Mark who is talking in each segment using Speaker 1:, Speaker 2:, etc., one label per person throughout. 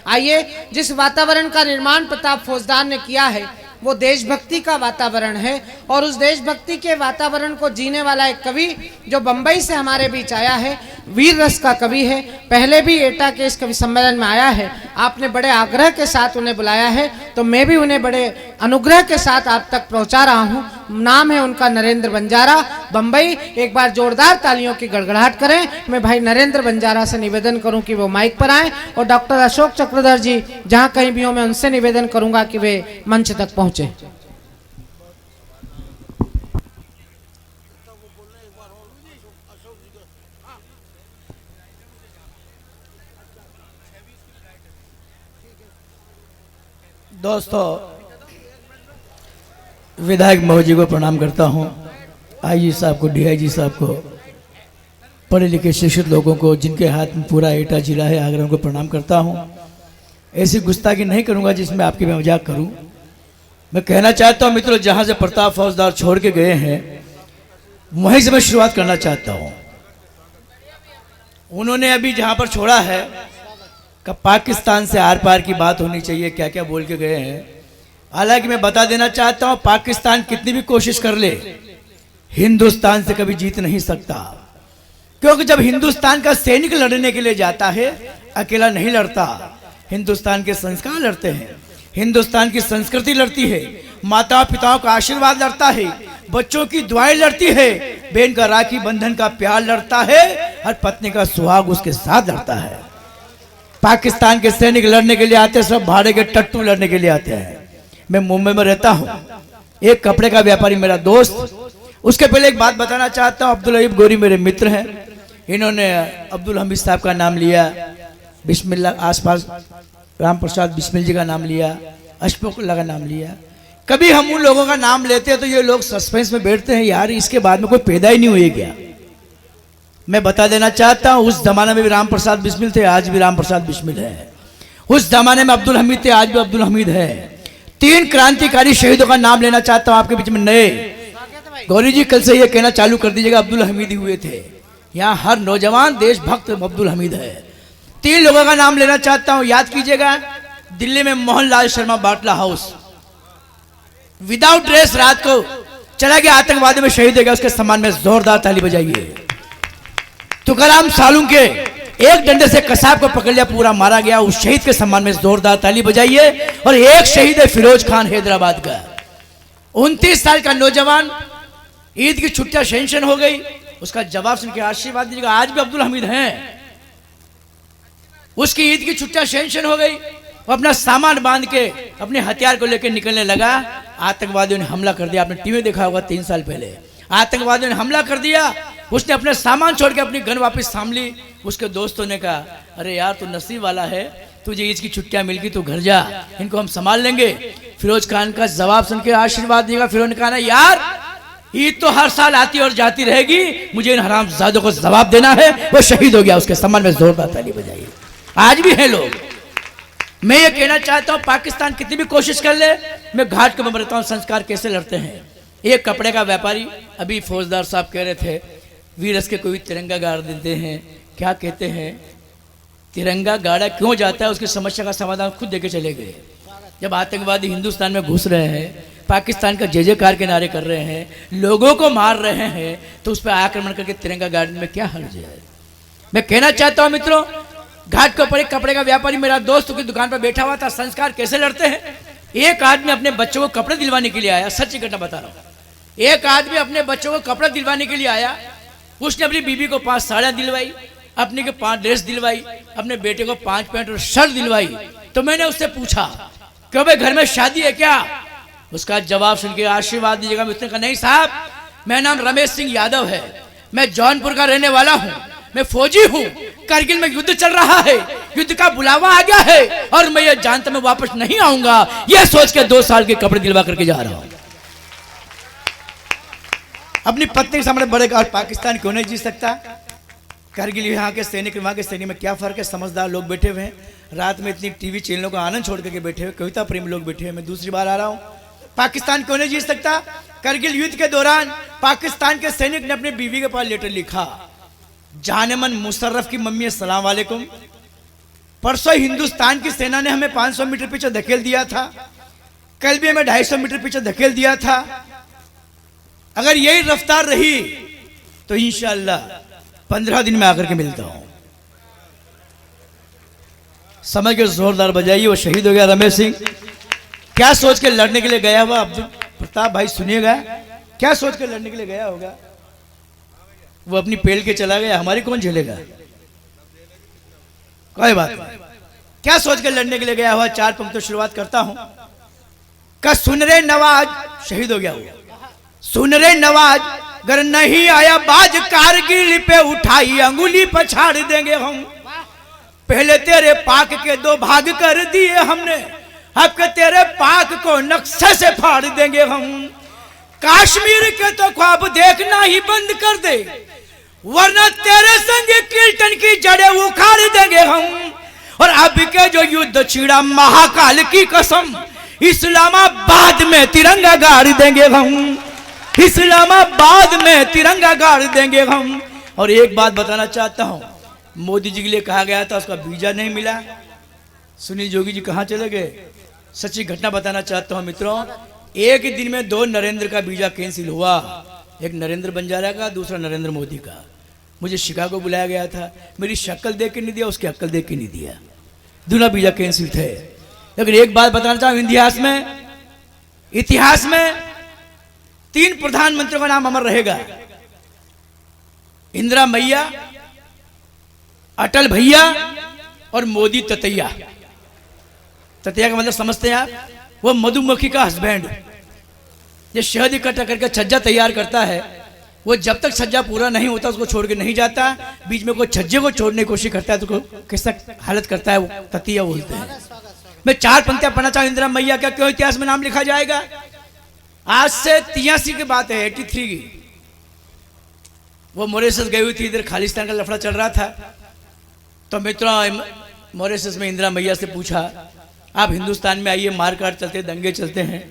Speaker 1: आइए, जिस वातावरण का निर्माण प्रताप फौजदार ने किया है वो देशभक्ति का वातावरण है, और उस देशभक्ति के वातावरण को जीने वाला एक कवि जो बंबई से हमारे बीच आया है, वीर रस का कवि है। पहले भी एटा के इस कवि सम्मेलन में आया है, आपने बड़े आग्रह के साथ उन्हें बुलाया है, तो मैं भी उन्हें बड़े अनुग्रह के साथ आप तक पहुंचा रहा हूं। नाम है उनका नरेंद्र बंजारा, बंबई। एक बार जोरदार तालियों की गड़गड़ाहट करें। मैं भाई नरेंद्र बंजारा से निवेदन करूं कि वो माइक पर आएं, और डॉक्टर अशोक चक्रधर जी जहां कहीं भी हो, मैं उनसे निवेदन करूंगा कि वे मंच तक पहुंचे।
Speaker 2: दोस्तों, विधायक महोदय को प्रणाम करता हूं, आईजी साहब को, डीआईजी साहब को, पढ़े लिखे शिक्षित लोगों को जिनके हाथ में पूरा एटा जिला है, आगरा उनको प्रणाम करता हूं। ऐसी गुस्ताखी नहीं करूंगा जिसमें आपकी मैं मजाक करूं। मैं कहना चाहता हूं मित्रों, जहां से प्रताप फौजदार छोड़ के गए हैं वहीं से मैं शुरुआत करना चाहता हूं। उन्होंने अभी जहां पर छोड़ा है कि पाकिस्तान से आर पार की बात होनी चाहिए, क्या क्या बोल के गए हैं। हालांकि मैं बता देना चाहता हूं, पाकिस्तान कितनी भी कोशिश कर ले हिंदुस्तान से कभी जीत नहीं सकता, क्योंकि जब हिंदुस्तान का सैनिक लड़ने के लिए जाता है अकेला नहीं लड़ता। हिंदुस्तान के संस्कार लड़ते हैं, हिंदुस्तान की संस्कृति लड़ती है, माता पिताओं का आशीर्वाद लड़ता है, बच्चों की दुआएं लड़ती है, बहन का राखी बंधन का प्यार लड़ता है, और पत्नी का सुहाग उसके साथ लड़ता है। पाकिस्तान के सैनिक लड़ने के लिए आते हैं, सब भाड़े के टट्टू लड़ने के लिए आते हैं। मैं मुंबई में रहता हूं, एक कपड़े का व्यापारी मेरा दोस्त, उसके पहले एक बात बताना चाहता हूं। अब्दुल अयूब गोरी मेरे मित्र हैं, इन्होंने अब्दुल हमीद साहब का नाम लिया, बिस्मिल्लाह आसपास राम प्रसाद बिस्मिल जी का नाम लिया, अशफाकुल्लाह का नाम लिया। कभी हम उन लोगों का नाम लेते हैं तो ये लोग सस्पेंस में बैठते हैं, यार इसके बाद में कोई पैदा ही नहीं हुई क्या। मैं बता देना चाहता हूं, उस जमाने में भी राम प्रसाद बिस्मिल थे, आज भी राम प्रसाद बिस्मिल है। उस जमाने में अब्दुल हमीद थे, आज भी अब्दुल हमीद है। 3 क्रांतिकारी शहीदों का नाम लेना चाहता हूं आपके बीच में। नए गौरी जी कल से ये कहना चालू कर दीजिएगा, अब्दुल हमीद ही हुए थे। यहाँ हर नौजवान देशभक्त अब्दुल हमीद है। 3 लोगों का नाम लेना चाहता हूं, याद कीजिएगा। दिल्ली में मोहनलाल शर्मा बाटला हाउस, विदाउट ड्रेस रात को चला गया, आतंकवादी में शहीद हो गया, उसके सम्मान में जोरदार ताली बजाइए। तुकाराम सालुंके एक डंडे से कसाब को पकड़ लिया, पूरा मारा गया, उस शहीद के सम्मान में जोरदार ताली बजाइए। और एक शहीद है फिरोज खान हैदराबाद का, 29 साल का नौजवान, ईद की छुट्टियां सेंशन हो गई, उसका जवाब सुन के आशीर्वाद दीजिएगा। आज भी अब्दुल हमीद हैं, उसकी ईद की छुट्टियां सेंशन हो गई, वो अपना सामान बांध के अपने हथियार को लेकर निकलने लगा। आतंकवादियों ने हमला कर दिया, आपने टीवी देखा होगा 3 साल पहले, आतंकवादियों ने हमला कर दिया। उसने अपने सामान छोड़ के अपनी गन वापस थाम ली। उसके दोस्तों ने कहा, अरे यार तू नसीब वाला है, तुझे ईद की छुट्टियां मिल गई, तू घर जा, इनको हम संभाल लेंगे। फिरोज खान का जवाब सुन के आशीर्वाद दिएगा। फिरोज ने कहा, यार ईद तो हर साल आती और जाती रहेगी, मुझे इन हरामजादों को जवाब देना है। वो शहीद हो गया, उसके सम्मान में जोरदार ताली बजाइए। आज भी है लोग। मैं ये कहना चाहता हूं, पाकिस्तान कितनी भी कोशिश कर ले, मैं घाट को बताता हूं संस्कार कैसे लड़ते हैं। एक कपड़े का व्यापारी, अभी फौजदार साहब कह रहे थे वीरस के कोई तिरंगा गाड़ देते हैं, क्या कहते हैं, तिरंगा गाड़ा क्यों जाता है, उसकी समस्या का समाधान खुद देके चले गए। जब आतंकवादी हिंदुस्तान में घुस रहे हैं, पाकिस्तान का जय जयकार के नारे कर रहे हैं, लोगों को मार रहे हैं, तो उस पर आक्रमण करके तिरंगा गाड़ने में क्या हर्ज है। मैं कहना चाहता हूं मित्रों, घाट के ऊपर एक कपड़े का व्यापारी मेरा दोस्त की दुकान पर बैठा हुआ था। संस्कार कैसे लड़ते हैं। एक आदमी अपने बच्चों को कपड़े दिलवाने के लिए आया, सच घटना बता रहा हूं। एक आदमी अपने बच्चों को कपड़े दिलवाने के लिए आया, उसने अपनी बीबी को 5 साड़ियां दिलवाई, अपने को 5 ड्रेस दिलवाई, अपने बेटे को 5 पैंट और शर्ट दिलवाई। तो मैंने उससे पूछा कि भाई घर में शादी है क्या। उसका जवाब सुन के आशीर्वाद दीजिएगा। उसने कहा, नहीं साहब, मेरा नाम रमेश सिंह यादव है, मैं जौनपुर का रहने वाला हूँ, मैं फौजी हूँ, करगिल में युद्ध चल रहा है, युद्ध का बुलावा आ गया है, और मैं ये जानता मैं वापस नहीं आऊंगा, ये सोच के 2 साल के कपड़े दिलवा करके जा रहा हूं। अपनी पत्नी के सामने बड़े का पाकिस्तान क्यों नहीं जीत सकता। करगिल यहाँ के सैनिक वहाँ के सैनिक में क्या फर्क है। समझदार लोग बैठे हुए हैं, रात में इतनी टीवी चैनलों का आनंद छोड़ करके बैठे हुए, कविता प्रेम लोग बैठे हुए। मैं दूसरी बार आ रहा हूँ, पाकिस्तान क्यों नहीं जीत सकता। करगिल युद्ध के दौरान पाकिस्तान के सैनिक ने अपनी बीवी के पास लेटर लिखा, जानमन मुशर्रफ की मम्मी अस्सलाम वालेकुम, परसों हिंदुस्तान की सेना ने हमें 500 मीटर पीछे धकेल दिया था, कल भी हमें 250 मीटर पीछे धकेल दिया था। अगर यही रफ्तार रही तो इंशाअल्लाह 15 दिन में आकर के मिलता हूं। समझ के जोरदार बजाइए। वो शहीद हो गया रमेश सिंह, क्या सोच के लड़ने के लिए गया हुआ अब्दुल प्रताप भाई, सुनिएगा, क्या सोच के लड़ने के लिए गया होगा? वो अपनी पेल के चला गया, हमारी कौन झेलेगा? कोई बात नहीं। क्या सोच के लड़ने के लिए गया हुआ? 4 पंक्तियों शुरुआत करता हूं। का सुन रे नवाज, शहीद हो गया वो, सुन रे नवाज, अगर नहीं आया बाज कारगिल पे उठाई अंगुली पछाड़ देंगे हम। पहले तेरे पाक के 2 भाग कर दिए हमने, अब के तेरे पाक को नक्शे से फाड़ देंगे हम। कश्मीर के तो ख्वाब देखना ही बंद कर दे, वरना तेरे संग किल्टन की जड़ें उखाड़ देंगे हम। और अब के जो युद्ध छिड़ा महाकाल की कसम, इस्लामाबाद में तिरंगा गाड़ देंगे हम, इस्लामाबाद में तिरंगा गाड़ देंगे हम। और एक बात बताना चाहता हूं, मोदी जी के लिए कहा गया था, उसका वीजा नहीं मिला। सुनील जोगी जी कहां चले गए? सच्ची घटना बताना चाहता हूं मित्रों, एक ही दिन में 2 नरेंद्र का वीजा कैंसिल हुआ, एक नरेंद्र बंजारा का, दूसरा नरेंद्र मोदी का। मुझे शिकागो बुलाया गया था, मेरी शक्ल देख के नहीं दिया, उसकी अक्ल देख के नहीं दिया, दोनों वीजा कैंसिल थे। लेकिन एक बात बताना चाहूं, इतिहास में 3 प्रधानमंत्रियों का नाम अमर रहेगा, इंदिरा मैया, अटल भैया और मोदी ततैया। ततैया का मतलब समझते हैं आप? वो मधुमक्खी का हस्बैंड, ये शहद इकट्ठा करके छज्जा तैयार करता है, वो जब तक छज्जा पूरा नहीं होता उसको छोड़ के नहीं जाता, बीच में कोई छज्जे को छोड़ने की कोशिश करता है तो कैसा हालत करता है, वो ततैया बोलते हैं। मैं 4 पंक्तियां पढ़ना चाहूं इंदिरा मैया का, क्यों इतिहास में नाम लिखा जाएगा। आज से 83 की बात है, 83 की। वो मॉरिशस गई हुई थी, इधर खालिस्तान का लफड़ा चल रहा था, तो मित्रों मॉरिशस में इंदिरा मैया से पूछा, आप हिंदुस्तान में आइए, मारकाट चलते, दंगे चलते हैं।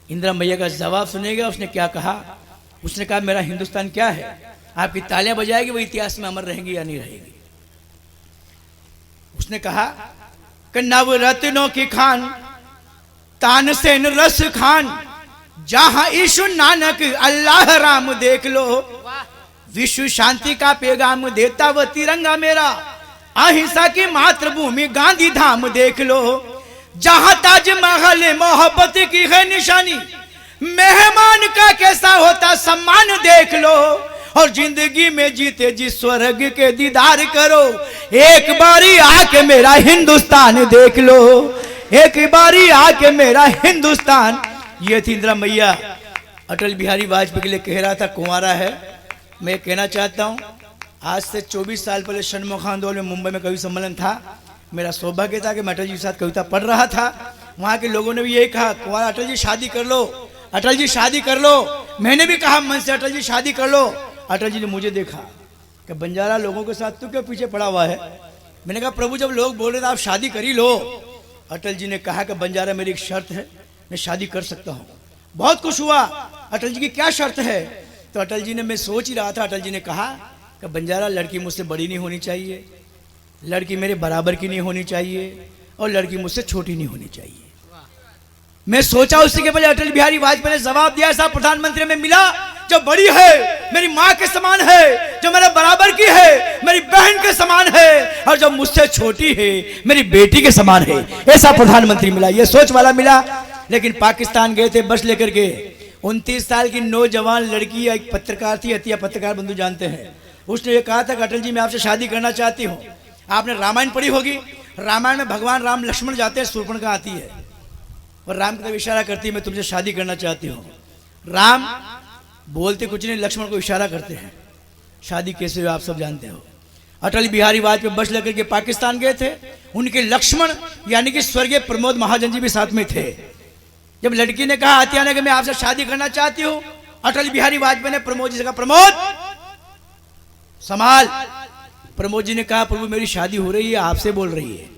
Speaker 2: इंदिरा मैया का जवाब सुनेगा, उसने क्या कहा? उसने कहा मेरा हिंदुस्तान क्या है, आपकी तालियां बजाएगी, वो इतिहास में अमर रहेंगी या नहीं रहेगी। उसने कहा कि नवरत्नों की खान, तानसेन रस खान, जहां ईशु नानक अल्लाह राम देख लो, विश्व शांति का पैगाम देता वो तिरंगा मेरा, अहिंसा की मातृभूमि गांधी धाम देख लो, जहां ताजमहल मोहब्बत की है निशानी, मेहमान का कैसा होता सम्मान देख लो, और जिंदगी में जीते जिस स्वर्ग के दीदार करो, एक बारी आके मेरा हिंदुस्तान देख लो, एक बारी आके मेरा हिंदुस्तान। ये थी इंदिरा मैया। अटल बिहारी वाजपेयी के लिए कह रहा था, कुंवारा है। मैं कहना चाहता हूं, आज से 24 साल पहले षणमुख आंदोलन में मुंबई में कवि सम्मेलन था, मेरा सौभाग्य था कि मैं अटल जी के साथ कविता पढ़ रहा था। वहां के लोगों ने भी यही कहा, कुंवारा अटल जी शादी कर लो, अटल जी शादी कर लो। मैंने भी कहा मन से, अटल जी शादी कर लो। अटल जी ने मुझे देखा कि बंजारा लोगों के साथ तू क्यों पीछे पड़ा हुआ है। मैंने कहा प्रभु जब लोग बोल रहे थे आप शादी कर ही लो। अटल जी ने कहा कि बंजारा मेरी एक शर्त है, मैं शादी कर सकता हूँ। बहुत खुश हुआ। अटल जी की क्या शर्त है? तो अटल जी ने, मैं सोच ही रहा था, अटल जी ने कहा कि बंजारा लड़की मुझसे बड़ी नहीं होनी चाहिए, लड़की मेरे बराबर की नहीं होनी चाहिए, और लड़की मुझसे छोटी नहीं होनी चाहिए। मैं सोचा उससे के पहले अटल बिहारी वाजपेयी ने जवाब दिया, ऐसा प्रधानमंत्री में मिला जो बड़ी है, मेरी माँ के समान है, जो मेरे बराबर की है, मेरी बहन के समान है, और जो मुझसे छोटी है मेरी बेटी के समान है। ऐसा प्रधानमंत्री मिला, ये सोच वाला मिला। लेकिन पाकिस्तान गए थे बस लेकर के, 29 साल की नौजवान लड़की, एक पत्रकार थी, अतिया पत्रकार बंधु जानते हैं, उसने ये कहा था कि अटल जी मैं आपसे शादी करना चाहती हूँ। आपने रामायण पढ़ी होगी, रामायण में भगवान राम लक्ष्मण जाते हैं, शूर्पणखा आती है और राम की तरफ इशारा करती है मैं तुमसे शादी करना चाहती हूँ। राम बोलते कुछ नहीं, लक्ष्मण को इशारा करते हैं। शादी कैसे हुई आप सब जानते हो। अटल बिहारी वाजपेयी बस लेकर के पाकिस्तान गए थे, उनके लक्ष्मण यानी कि स्वर्गीय प्रमोद महाजन जी भी साथ में थे। जब लड़की ने कहा अतिया ने कि मैं आपसे शादी करना चाहती हूँ, अटल बिहारी वाजपेयी ने प्रमोद जी से कहा प्रमोद संभाल। प्रमोद जी ने कहा प्रभु मेरी शादी हो रही है, आपसे बोल रही है।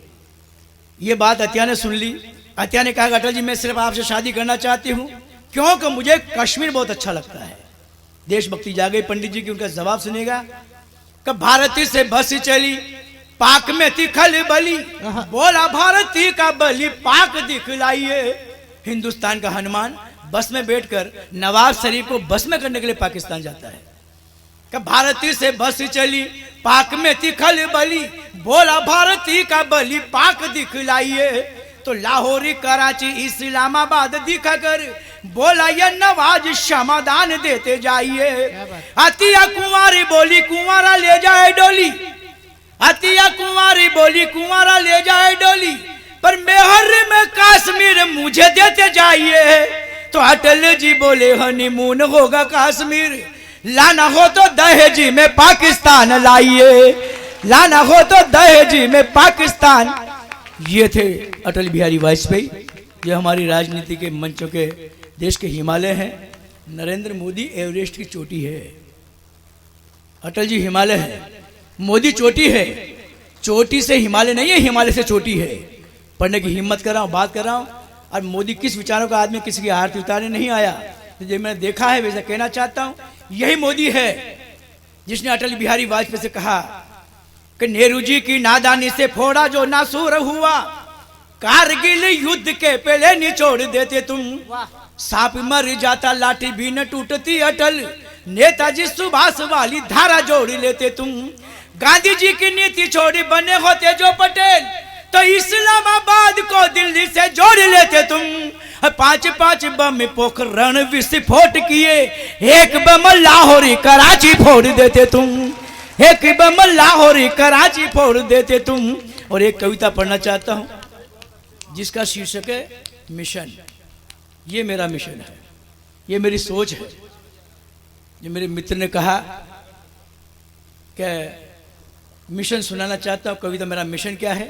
Speaker 2: ये बात अतिया ने सुन ली। अतिया ने कहा अटल जी मैं सिर्फ आपसे शादी करना चाहती हूँ क्योंकि मुझे कश्मीर बहुत अच्छा लगता है। देशभक्ति जाग गई पंडित जी की। उनका जवाब सुनेगा कि भारत से बस चली पाक में थी खलबली, बोला भारती का बलि पाक दिखलाइए। हिंदुस्तान का हनुमान बस में बैठकर नवाब शरीफ को बस में करने के लिए पाकिस्तान जाता है कि भारती से बस चली, पाक में थी खलबली, बोला भारती का बलि पाक दिखलाइए। तो लाहौरी, कराची, इस्लामाबाद दिखा कर बोला ये नवाज समाधान देते जाइए। अतिया कुंवारी बोली कुंवारा ले जाए डोली, अतिया कुंवारी बोली कुंवारा ले जाए डोली, पर मेहर में कश्मीर मुझे देते जाइए। तो अटल जी बोले हनीमून होगा कश्मीर, लाना हो तो दहेजी में पाकिस्तान लाइए, लाना हो तो दहेजी में पाकिस्तान। ये थे अटल बिहारी वाजपेयी। ये हमारी राजनीति के मंचों के देश के हिमालय हैं। नरेंद्र मोदी एवरेस्ट की चोटी है, अटल जी हिमालय है, मोदी चोटी है। चोटी से हिमालय नहीं है, हिमालय से चोटी है। पढ़ने की हिम्मत कर रहा हूँ, बात कर रहा हूँ। और मोदी किस विचारों का आदमी, किसी की आरती उतारने नहीं आया। तो जो मैंने देखा है वैसा कहना चाहता हूँ। यही मोदी है जिसने अटल बिहारी वाजपेयी से कहा कि नेहरू जी की नादानी से फोड़ा जो नासूर हुआ, कारगिल युद्ध के पहले निचोड़ देते तुम। सांप मर जाता लाठी भी न टूटती अटल, नेताजी सुभाष वाली धारा जोड़ लेते तुम। गांधी जी की नीति छोड़ी बने होते जो पटेल, तो इस्लामाबाद को दिल्ली से जोड़ लेते तुम। 5-5 बम पोखरण विस्फोट किए, एक बम लाहौरी कराची फोड़ देते तुम, एक बम लाहौरी कराची फोड़ देते तुम। और एक कविता पढ़ना चाहता हूं जिसका शीर्षक है मिशन। ये मेरा मिशन है, ये मेरी सोच है। जो मेरे मित्र ने कहा कि मिशन सुनाना चाहता हूं कविता। मेरा मिशन क्या है,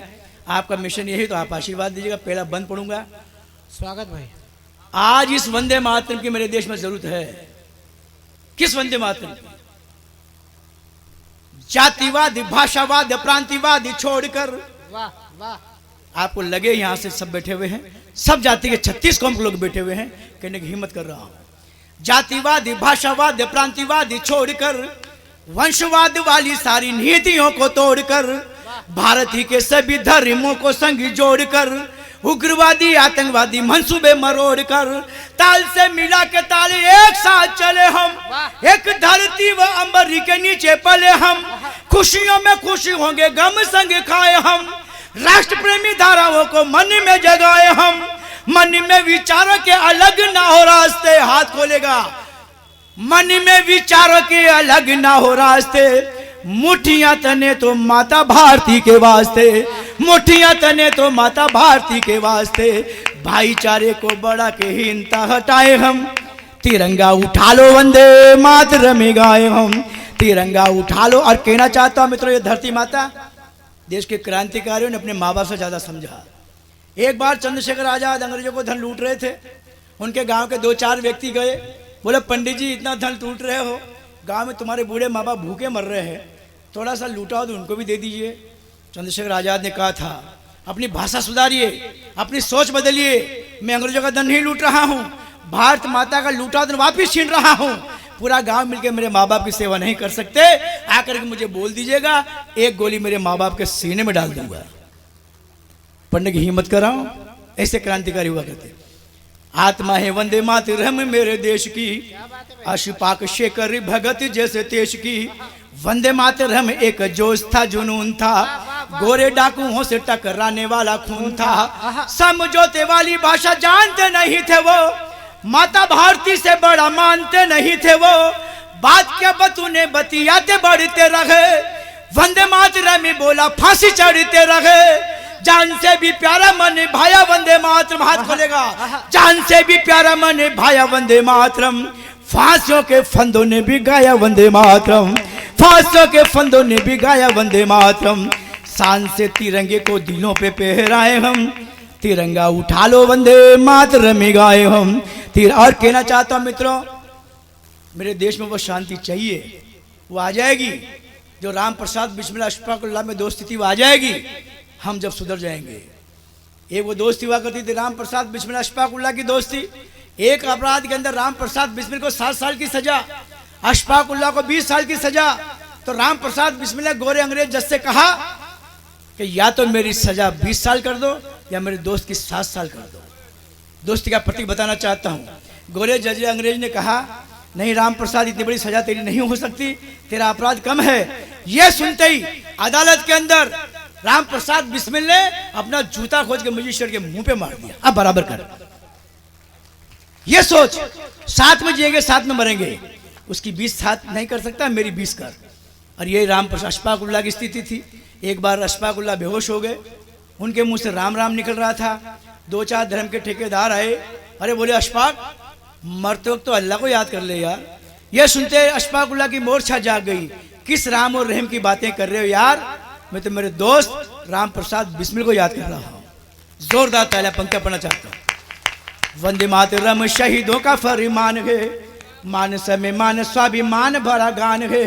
Speaker 2: आपका मिशन यही, तो आप आशीर्वाद दीजिएगा। पहला बंद पढ़ूंगा।
Speaker 1: स्वागत भाई।
Speaker 2: आज इस वंदे मातरम की मेरे देश में जरूरत है। किस वंदे मातरम की? जातिवाद, भाषावाद, प्रांतिवाद छोड़कर।
Speaker 1: वाह वाह।
Speaker 2: आपको लगे यहां से सब बैठे हुए हैं, सब जाति के 36 कौम के लोग बैठे हुए हैं, कहने की हिम्मत कर रहा हूं। जातिवाद, भाषावाद, प्रांतिवाद छोड़कर, वंशवाद वाली सारी नीतियों को तोड़कर, भारत ही के सभी धर्मों को संग जोड़कर, उग्रवादी आतंकवादी मंसूबे मरोड़ कर, ताल से मिला के ताल एक साथ चले हम, एक धरती व अंबरी के नीचे पले हम। खुशियों में खुशी होंगे, गम संग खाए हम, राष्ट्र प्रेमी धाराओं को मन में जगाए हम। मन में विचारों के अलग ना हो रास्ते, हाथ खोलेगा। मन में विचारों के अलग ना हो रास्ते, मुठियां तने तो माता भारती के वास्ते, मुठियां तने तो माता भारती के वास्ते। भाईचारे को बढ़ा के हिंसा हटाए हम, तिरंगा उठा लो वंदे मातरम गाए हम, तिरंगा उठा लो। और कहना चाहता हूं मित्रों, ये धरती माता देश के क्रांतिकारियों ने अपने माँ बाप से ज्यादा समझा। एक बार चंद्रशेखर आजाद अंग्रेजों को धन लूट रहे थे, उनके गांव के 2-4 व्यक्ति गए, बोले पंडित जी इतना धन लूट रहे हो, गांव में तुम्हारे बूढ़े माँ बाप भूखे मर रहे हैं, थोड़ा सा लूटा तो उनको भी दे दीजिए। चंद्रशेखर आजाद ने कहा था अपनी भाषा सुधारिए, अपनी सोच बदलिए, मैं अंग्रेजों का धन नहीं लूट रहा हूँ, भारत माता का लूटा धन वापिस छीन रहा हूँ। पूरा गांव मिलकर मेरे माँ बाप की सेवा नहीं कर सकते, आकर के मुझे बोल दीजिएगा, एक गोली मेरे माँ बाप के सीने में डाल दूंगा। पढ़ने की हिम्मत कर रहा हूं। ऐसे क्रांतिकारी हुआ करते। आत्मा है वंदे मातरम मेरे देश की, अशफाक शेखर भगत जैसे देश की। वंदे मातरम एक जोश था, जुनून था, गोरे डाकुओं से टकराने वाला खून था। समझौते वाली भाषा जानते नहीं थे वो, माता भारती से बड़ा मानते नहीं थे वो। बात क्या बतूने बतियाते बढ़ते रहे, वंदे मातरम बोला फांसी चढ़ते रहे। जान से भी प्यारा मन भाया वंदे मातरम, हाथ खोलेगा। जान से भी प्यारा मन भाया वंदे मातरम, फांसियों के फंदों ने भी गाया वंदे मातरम, फांसियों के फंदों ने भी गाया वंदे मातरम। शान से तिरंगे को दिलों पे पहराए हम, तिरंगा उठा लो वंदे मातरम गाए हम। और कहना चाहता हूं मित्रों, मेरे देश में वो शांति चाहिए, वो आ जाएगी जो राम प्रसाद बिस्मिल्लाह अशफाकुल्लाह में दोस्ती थी, वो आ जाएगी हम जब सुधर जाएंगे। एक वो दोस्ती हुआ करती थी राम प्रसाद बिस्मिल्लाह अशफाकुल्लाह की दोस्ती। एक अपराध के अंदर राम प्रसाद बिस्मिल्लाह को 7 साल की सजा, अशफाकुल्लाह को 20 साल की सजा। तो राम प्रसाद बिस्मिल्लाह गोरे अंग्रेज जज से कहा कि या तो मेरी सजा 20 साल कर दो या मेरे दोस्त की 7 साल कर दो। दोस्ती का प्रतीक बताना चाहता हूँ। गोरे जज अंग्रेज ने कहा नहीं राम प्रसाद, इतनी बड़ी सजा तेरी नहीं हो सकती, तेरा अपराध कम है। यह सुनते ही अदालत के अंदर राम प्रसाद बिस्मिल ने अपना जूता खोज के मजिस्ट्रेट के मुंह पे मार दिया। अब बराबर कर, ये सोच, साथ में जिएंगे साथ में मरेंगे, उसकी 20 साथ नहीं कर सकता, मेरी 20 कर। और ये राम प्रसाद अशफाकुल्लाह की स्थिति थी। एक बार अशफाकुल्लाह बेहोश हो गए, उनके मुंह से राम राम निकल रहा था। 2-4 धर्म के ठेकेदार आए, अरे बोले अशफाक मरते वक्त तो अल्लाह को याद कर ले यार। ये सुनते अशफाकुल्लाह की मोर्छा जाग गई, किस राम और रहम की बातें कर रहे हो यार, मैं तो मेरे दोस्त राम प्रसाद बिस्मिल को याद कर रहा हूँ। जोरदार तालियां पंक्तियां पढ़ना चाहता हूँ। वंदे मातरम शहीदों का फरमान है, मानस में मान स्वाभिमान भरा गान है,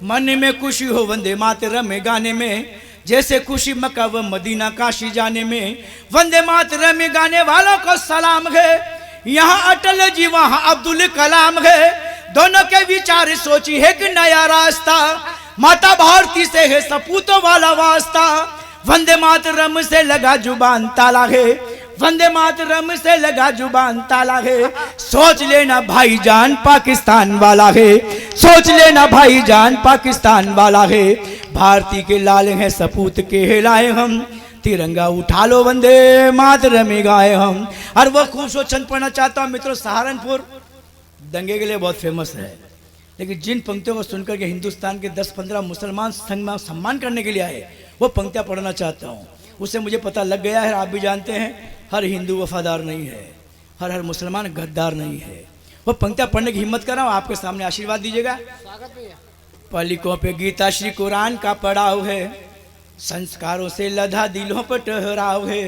Speaker 2: मन में खुशी हो वंदे मातरम गाने में, जैसे खुशी मक्का व मदीना काशी जाने में। वंदे मातरम गाने वालों को सलाम है, यहाँ अटल जी वहाँ अब्दुल कलाम है, दोनों के विचार सोची है कि नया रास्ता, माता भारती से है सपूतों वाला वास्ता। वंदे मातरम से लगा जुबान ताला है, वंदे मातरम से लगा जुबान ताला है, सोच लेना भाईजान पाकिस्तान वाला है, सोच लेना भाईजान पाकिस्तान वाला है। भारती के लाल हैं सपूत के हिलाए हम, तिरंगा उठा लो वंदे मातरम गाए हम। और वो खूब सो छंद पढ़ना चाहता हूँ मित्रों। सहारनपुर दंगे के लिए बहुत फेमस है, लेकिन जिन पंक्तियों को सुनकर के हिंदुस्तान के 10-15 मुसलमान संग में सम्मान करने के लिए आए, वो पंक्तियां पढ़ना चाहता हूँ। उससे मुझे पता लग गया है, आप भी जानते हैं, हर हिंदू वफादार नहीं है, हर मुसलमान गद्दार नहीं है। वो पंक्तियां पढ़ने की हिम्मत कर रहा हूँ, आपके सामने आशीर्वाद दीजिएगा। पलिकों पे गीता श्री कुरान का पड़ाव है, संस्कारों से लदा दिलों पर ठहराव है,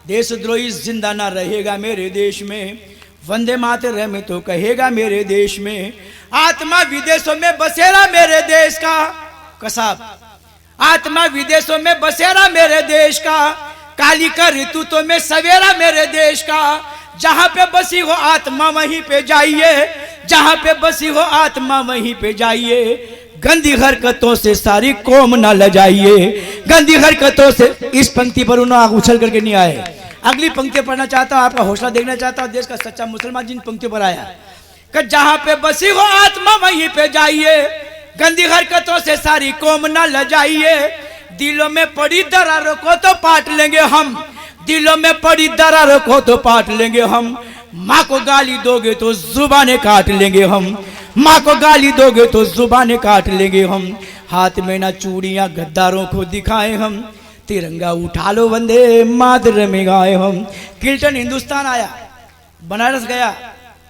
Speaker 2: देशद्रोही जिंदा ना रहेगा मेरे देश में, वंदे मातरम तो कहेगा मेरे देश में। आत्मा विदेशों में बसेरा मेरे देश का, कसाब आत्मा विदेशों में बसेरा मेरे देश का, काली का ऋतु तो में सवेरा मेरे देश का। जहाँ पे बसी हो आत्मा वहीं पे जाइए, जहाँ पे बसी हो आत्मा वहीं पे जाइए, गंदी हरकतों से सारी कौम न लजाइए, गंदी हरकतों से। इस पंक्ति पर उन्होंने आग उछल करके नहीं आए। अगली पंक्ति पढ़ना चाहता हूँ, आपका हौसला देखना चाहता हूँ। देश का सच्चा मुसलमान जिन पंक्तियों पर आया कि जहाँ पे बसी हो आत्मा वहीं पे जाइए, गंदी हरकतों से सारी कौम न लजाइए, दिलों में पड़ी दरारों को तो पाट लेंगे हम, दिलों में पड़ी दरारों को तो पाट लेंगे हम। माँ को गाली दोगे तो जुबानें काट लेंगे हम, माँ को गाली दोगे तो जुबानें काट लेंगे हम। हाथ में ना चूड़ियां गद्दारों को दिखाए हम, तिरंगा उठा लो वंदे मातरम गाए हम। किल्टन हिंदुस्तान आया, बनारस गया,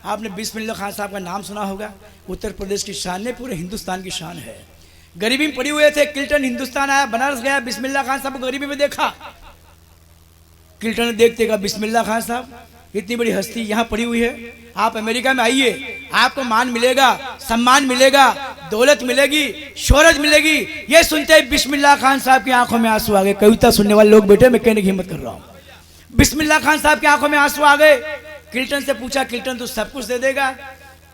Speaker 2: आपने बिस्मिल्लाह खान साहब का नाम सुना होगा। उत्तर प्रदेश की शान ने पूरे हिंदुस्तान की शान है। गरीबी में पड़े हुए थे, किल्टन हिंदुस्तान आया, बनारस गया, बिस्मिल्लाह खान साहब को गरीबी में देखा। किल्टन ने देखते कहा बिस्मिल्लाह खान साहब इतनी बड़ी हस्ती यहाँ पड़ी हुई है, आप अमेरिका में आइए, आपको मान मिलेगा, सम्मान मिलेगा, दौलत मिलेगी, शोहरत मिलेगी। ये सुनते ही बिस्मिल्लाह खान साहब की आंखों में आंसू आ गए। कविता सुनने वाले लोग बेटे, मैं कहने की हिम्मत कर रहा हूँ, बिस्मिल्लाह खान साहब की आंखों में आंसू आ गए। किल्टन से पूछा, किल्टन तू सब कुछ दे देगा?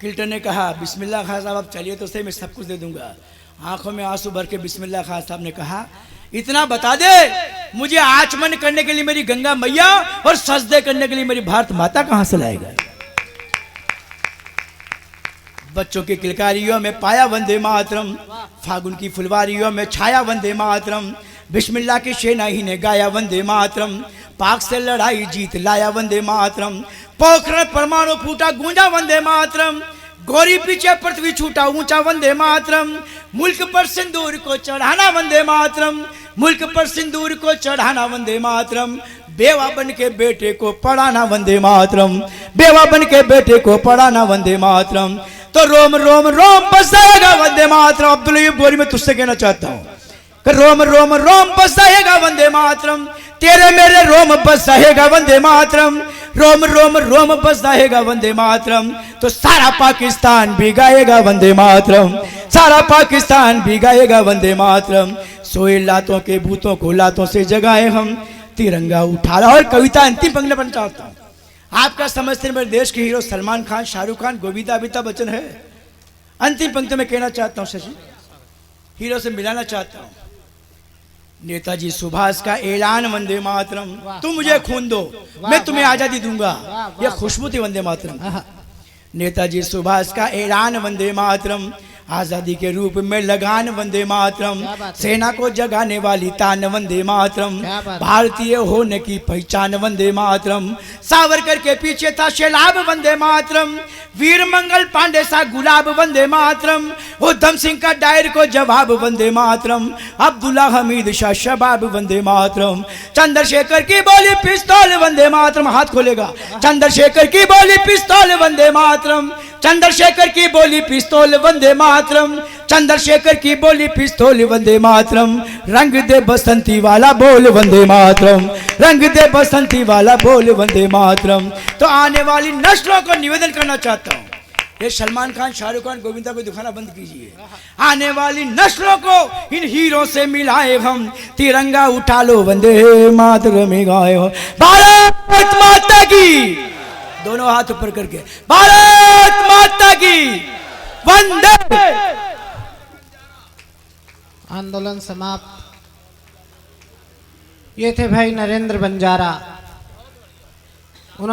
Speaker 2: किल्टन ने कहा बिस्मिल्लाह खान साहब आप चलिए तो सही, मैं सब कुछ दे दूंगा। आंखों में आंसू भर के बिस्मिल्लाह खान साहब ने कहा इतना बता दे, मुझे आचमन करने के लिए मेरी गंगा मैया और सजदे करने के लिए मेरी भारत माता कहां से लाएगा? बच्चों की किलकारियों में पाया वंदे मातरम, फागुन की फुलवारियों में छाया वंदे मातरम, बिस्मिल्लाह की सेनाही ने गाया वंदे मातरम, पाक से लड़ाई जीत लाया वंदे मातरम, पोखरण परमाणु फूटा गूंजा वंदे मातरम, गोरी पीछे पृथ्वी छूटा ऊंचा वंदे मातरम, मुल्क पर सिंदूर को चढ़ाना वंदे मातरम, मुल्क पर सिंदूर को चढ़ाना वंदे मातरम, बेवा बन के बेटे को पढ़ाना वंदे मातरम, बेवा बन के बेटे को पढ़ाना वंदे मातरम। तो रोम रोम रोम बसाएगा वंदे मातरम। अब्दुल गोरी में तुझसे कहना चाहता हूँ रोम रोम रोम बसाएगा वंदे मातरम, तेरे मेरे रोम बसाएगा वंदे मातरम, रोम रोम रोम बसाएगा वंदे मातरम। तो सारा पाकिस्तान भी गाएगा वंदे मातरम, सारा पाकिस्तान भी गाएगा वंदे मातरम। सोए लातों के भूतों को लातों से जगाए हम, तिरंगा उठा ला। और कविता अंतिम पंक्ति पढ़ना चाहता हूँ। आपका समझते मेरे देश के हीरो सलमान खान, शाहरुख खान, गोविंदा, अमिताभ बच्चन है। अंतिम पंक्ति में कहना चाहता हूँ, शशि हीरो से मिलाना चाहता हूँ। नेताजी सुभाष का ऐलान वंदे मातरम,
Speaker 1: वाह,
Speaker 2: तुम मुझे
Speaker 1: वाह,
Speaker 2: खून दो,
Speaker 1: वाह,
Speaker 2: मैं तुम्हें
Speaker 1: वाह,
Speaker 2: आजादी दूंगा,
Speaker 1: वाह,
Speaker 2: यह
Speaker 1: वाह,
Speaker 2: खुशबू थी वंदे मातरम।
Speaker 1: आहा,
Speaker 2: नेताजी सुभाष का ऐलान वंदे मातरम, आजादी के रूप में लगान वंदे मातरम,
Speaker 1: क्या बात है।
Speaker 2: सेना को जगाने वाली तान वंदे मातरम,
Speaker 1: क्या बात है।
Speaker 2: भारतीय होने की पहचान वंदे मातरम, सावरकर के पीछे था शैलाब वंदे मातरम, वीर मंगल पांडे सा गुलाब वंदे मातरम, उधम सिंह का डायर को जवाब वंदे मातरम, अब्दुल्ला हमीद शाह शबाब वंदे मातरम, चंद्रशेखर की बोली पिस्तौल वंदे मातरम, हाथ खोलेगा, चंद्रशेखर की बोली पिस्तौल वंदे मातरम, चंद्रशेखर की बोली पिस्तौल वंदे मातरम, चंद्रशेखर की बोली पिस्तौल वंदे मातरम, रंग दे बसंती वाला बोल वंदे मातरम, रंग दे बसंती वाला बोल वंदे मातरम। तो आने वाली नस्लों को निवेदन करना चाहता हूँ, ये सलमान खान, शाहरुख खान, गोविंदा को दिखाना बंद कीजिए। आने वाली नस्लों को इन हीरों से मिलाए हम, तिरंगा उठा लो वंदे मातरम गाए हो, भारत माता की, दोनों हाथ ऊपर करके, भारत माता की वंदे।
Speaker 1: आंदोलन समाप्त। ये थे भाई नरेंद्र बंजारा।